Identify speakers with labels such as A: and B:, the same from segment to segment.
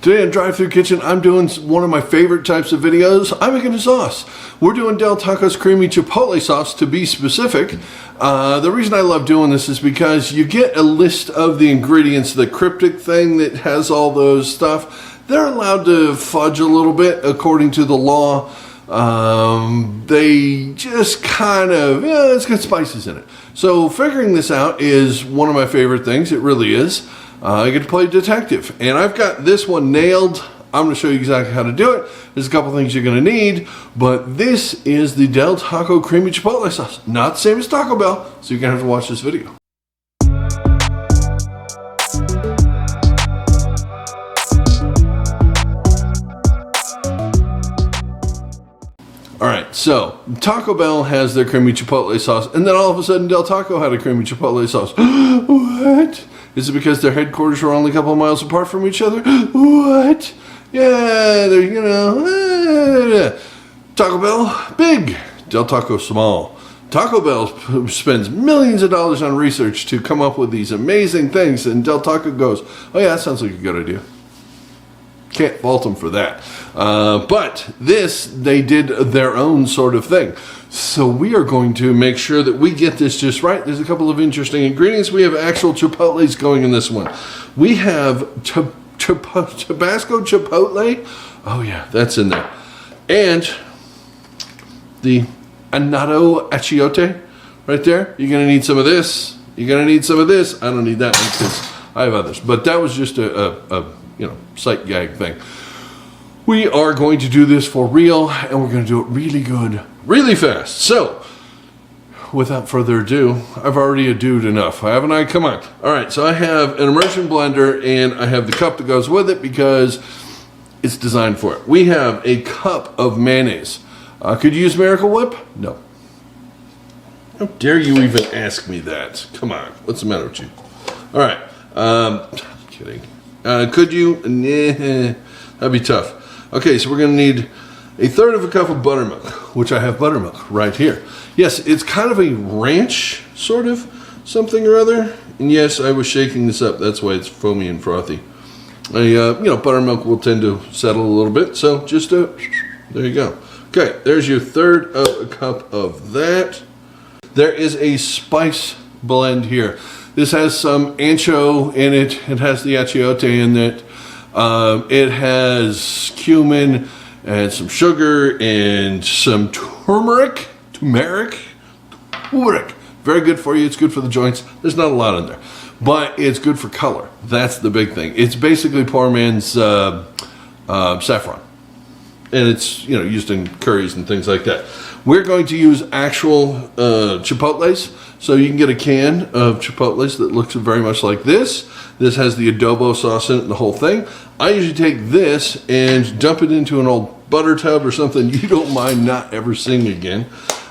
A: Today on Drive-Thru Kitchen, I'm doing one of my favorite types of videos. I'm making a sauce. We're doing Del Taco's Creamy Chipotle Sauce to be specific. The reason I love doing this is because you get a list of the ingredients, the cryptic thing that has all those stuff. They're allowed to fudge a little bit according to the law. They just kind of, it's got spices in it. So figuring this out is one of my favorite things. It really is. I get to play detective, and I've got this one nailed. I'm going to show you exactly how to do it. There's a couple things you're going to need, but this is the Del Taco Creamy Chipotle Sauce. Not the same as Taco Bell, so you're going to have to watch this video. Alright, so Taco Bell has their creamy chipotle sauce, and then all of a sudden Del Taco had a creamy chipotle sauce. What? Is it because their headquarters were only a couple of miles apart from each other? What? Yeah, they're, Taco Bell, big. Del Taco, small. Taco Bell spends millions of dollars on research to come up with these amazing things, and Del Taco goes, oh yeah, that sounds like a good idea. Can't fault them for that. But this, they did their own sort of thing. So we are going to make sure that we get this just right. There's a couple of interesting ingredients. We have actual chipotles going in this one. We have Tabasco chipotle. Oh yeah, that's in there. And the Annatto Achiote right there. You're going to need some of this. You're going to need some of this. I don't need that one because I have others. But that was just a sight gag thing. We are going to do this for real, and we're going to do it really good, really fast. So, without further ado, I've already adoed enough, haven't I? Come on. All right, so I have an immersion blender, and I have the cup that goes with it because it's designed for it. We have a cup of mayonnaise. Could you use Miracle Whip? No. How dare you even ask me that? Come on, what's the matter with you? All right, kidding. Could you? Nah, that'd be tough. Okay, so we're going to need a third of a cup of buttermilk, which I have buttermilk right here. Yes, it's kind of a ranch sort of something or other. And yes, I was shaking this up. That's why it's foamy and frothy. Buttermilk will tend to settle a little bit. So just there you go. Okay, there's your third of a cup of that. There is a spice blend here. This has some Ancho in it. It has the Achiote in it. It has cumin and some sugar and some turmeric. Very good for you. It's good for the joints. There's not a lot in there, but it's good for color. That's the big thing. It's basically poor man's saffron, and it's used in curries and things like that. We're going to use actual chipotles. So you can get a can of chipotles that looks very much like this. This has the adobo sauce in it and the whole thing. I usually take this and dump it into an old butter tub or something you don't mind not ever seeing again.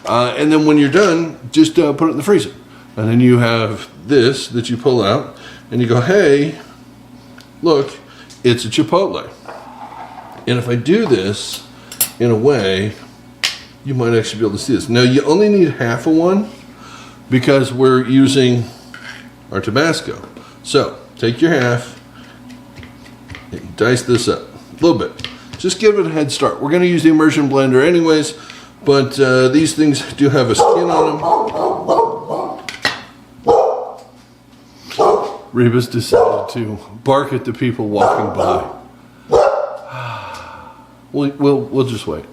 A: And then when you're done, just put it in the freezer. And then you have this that you pull out and you go, hey, look, it's a chipotle. And if I do this in a way, you might actually be able to see this. Now you only need half of one, because we're using our Tabasco. So take your half and dice this up a little bit. Just give it a head start. We're going to use the immersion blender anyways, but these things do have a skin on them. Reba's decided to bark at the people walking by. We'll just wait.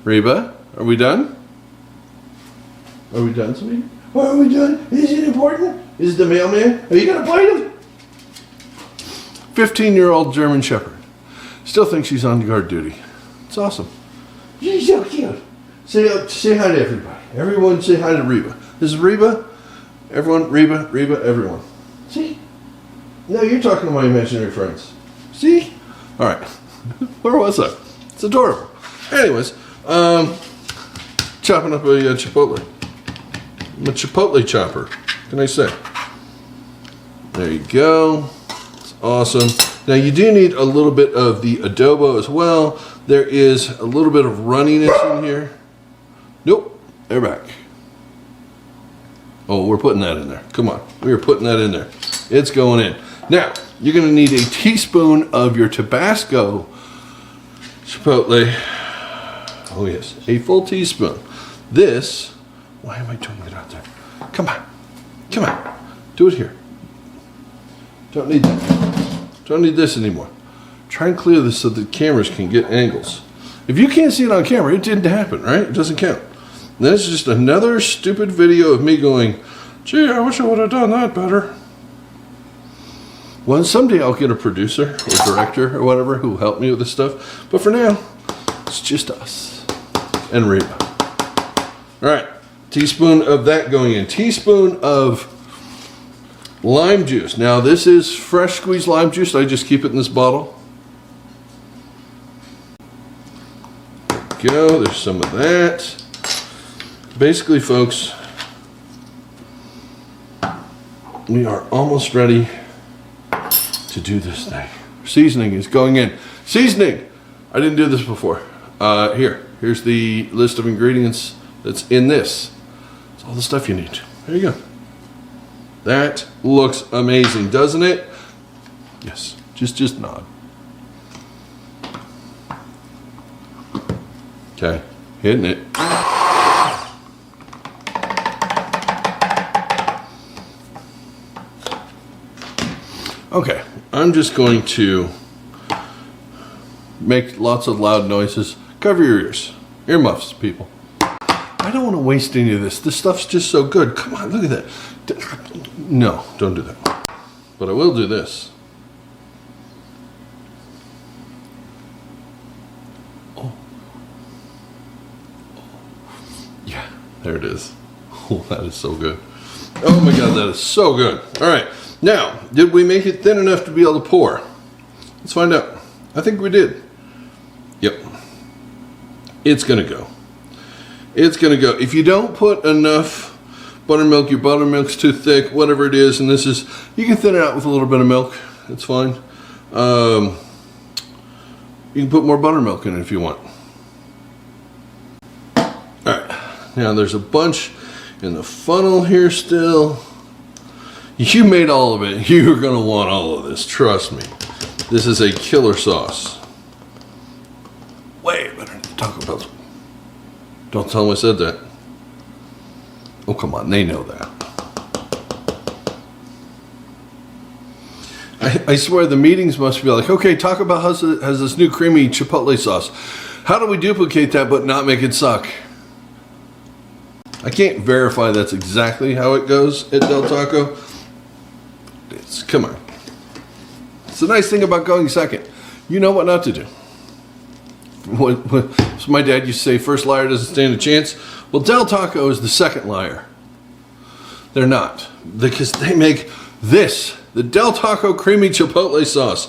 A: Reba, are we done? Are we done, sweetie? What are we done? Is it important? Is it the mailman? Are you going to bite him? 15-year-old German Shepherd. Still thinks she's on guard duty. It's awesome. She's so cute. Say hi to everybody. Everyone say hi to Reba. This is Reba. Everyone, Reba, everyone. See? No, you're talking to my imaginary friends. See? All right. Where was I? It's adorable. Anyways, chopping up a chipotle. I'm a chipotle chopper. What can I say? There you go. It's awesome. Now you do need a little bit of the adobo as well. There is a little bit of runniness in here. Nope, they're back. Oh, we're putting that in there. Come on, we are putting that in there. It's going in. Now, you're going to need a teaspoon of your Tabasco Chipotle. Oh yes, a full teaspoon. This, why am I doing it out there? Come on, come on, do it here. Don't need that. Don't need this anymore. Try and clear this so the cameras can get angles. If you can't see it on camera, it didn't happen, right? It doesn't count. And this is just another stupid video of me going, gee, I wish I would have done that better. Well, someday I'll get a producer or director or whatever who will help me with this stuff. But for now, it's just us and Reba. All right, teaspoon of that going in. Teaspoon of lime juice. Now this is fresh squeezed lime juice. I just keep it in this bottle. There we go. There's some of that. Basically, folks, we are almost ready to do this thing. Seasoning is going in. Seasoning! I didn't do this before. Here's the list of ingredients that's in this. It's all the stuff you need. There you go. That looks amazing, doesn't it? Yes, just nod. Okay, hitting it. Okay, I'm just going to make lots of loud noises. Cover your ears. Earmuffs, people. I don't want to waste any of this. This stuff's just so good. Come on, look at that. No, don't do that. But I will do this. Oh. Yeah, there it is. Oh, that is so good. Oh my God, that is so good. All right. Now, did we make it thin enough to be able to pour? Let's find out. I think we did. Yep. It's going to go. It's going to go. If you don't put enough buttermilk, your buttermilk's too thick, whatever it is, and this is, you can thin it out with a little bit of milk. It's fine. You can put more buttermilk in it if you want. All right. Now, there's a bunch in the funnel here still. You made all of it. You're going to want all of this. Trust me. This is a killer sauce. Way better than Taco Bell. Don't tell them I said that. Oh, come on. They know that. I swear the meetings must be like, okay, Taco Bell has this new creamy Chipotle sauce. How do we duplicate that but not make it suck? I can't verify that's exactly how it goes at Del Taco. Come on. It's the nice thing about going second. You know what not to do. So my dad used to say, first liar doesn't stand a chance. Well, Del Taco is the second liar. They're not. Because they make this, the Del Taco Creamy Chipotle Sauce.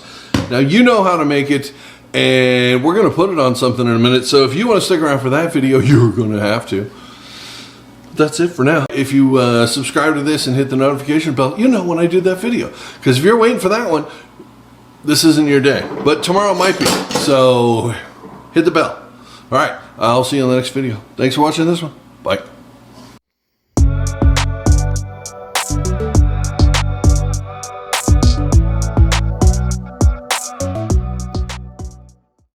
A: Now, you know how to make it, and we're going to put it on something in a minute. So if you want to stick around for that video, you're going to have to. That's it for now. If you subscribe to this and hit the notification bell, you know when I do that video. Because if you're waiting for that one, this isn't your day. But tomorrow might be. So hit the bell. All right. I'll see you in the next video. Thanks for watching this one. Bye.